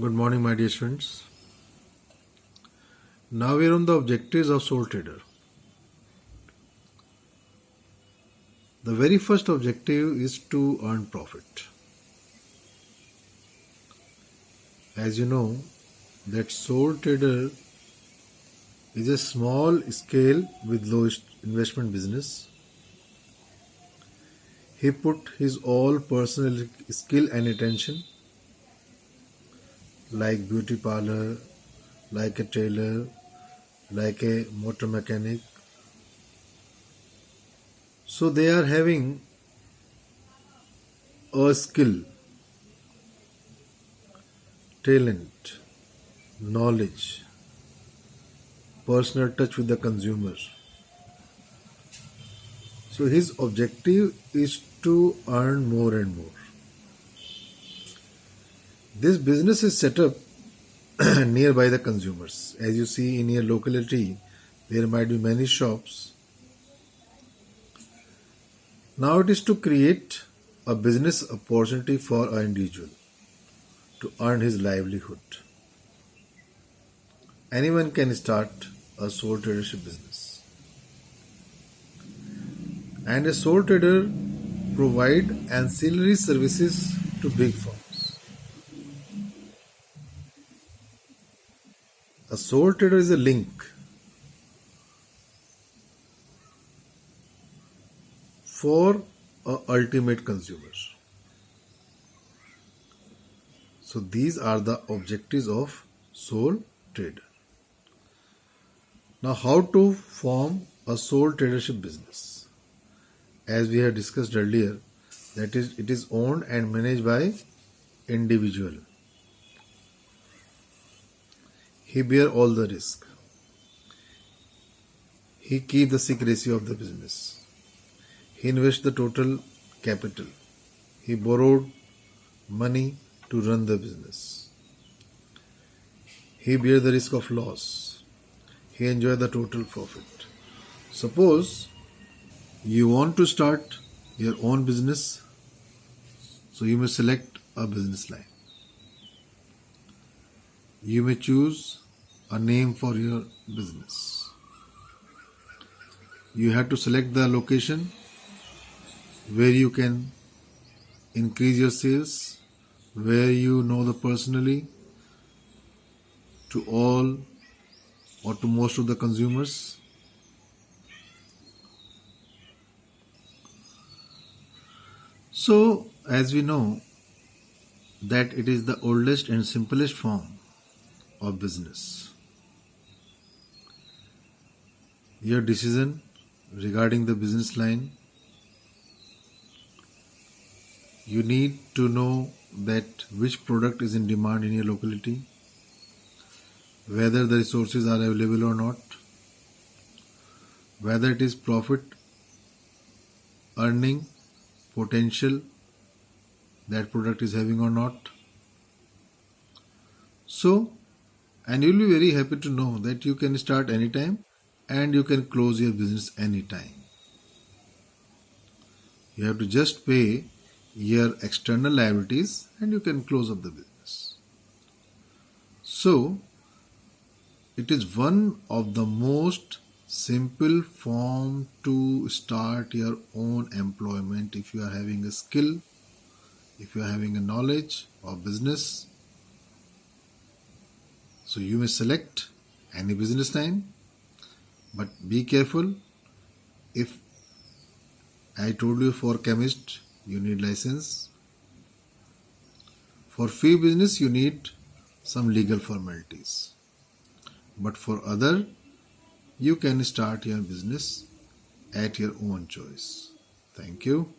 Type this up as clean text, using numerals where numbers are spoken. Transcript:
Good morning, my dear students. Now we are on the objectives of sole trader. The very first objective is to earn profit. As you know, that sole trader is a small scale with low investment business. He put his all personal skill and attention, like beauty parlor, like a tailor, like a motor mechanic. So they are having a skill, talent, knowledge, personal touch with the consumer. So his objective is to earn more and more. This business is set up nearby the consumers. As you see in your locality, there might be many shops. Now it is to create a business opportunity for an individual to earn his livelihood. Anyone can start a sole tradership business. And a sole trader provide ancillary services to big firms. A sole trader is a link for a ultimate consumer. So these are the objectives of sole trader. Now how to form a sole tradership business? As we have discussed earlier, that is, it is owned and managed by individual. He bear all the risk. He keep the secrecy of the business. He invest the total capital. He borrowed money to run the business. He bear the risk of loss. He enjoy the total profit. Suppose you want to start your own business, so you may select a business line. You may choose a name for your business. You have to select the location where you can increase your sales, where you know the personally to all or to most of the consumers. So, as we know that it is the oldest and simplest form of business. Your decision regarding the business line, you need to know that which product is in demand in your locality, whether the resources are available or not, whether it is profit earning potential that product is having or not. So, and you'll be very happy to know that you can start anytime and you can close your business anytime. You have to just pay your external liabilities and you can close up the business. So, it is one of the most simple form to start your own employment if you are having a skill, if you are having a knowledge of business. So you may select any business line, but be careful. If I told you for chemist you need license, for fee business you need some legal formalities, but for other you can start your business at your own choice. Thank you.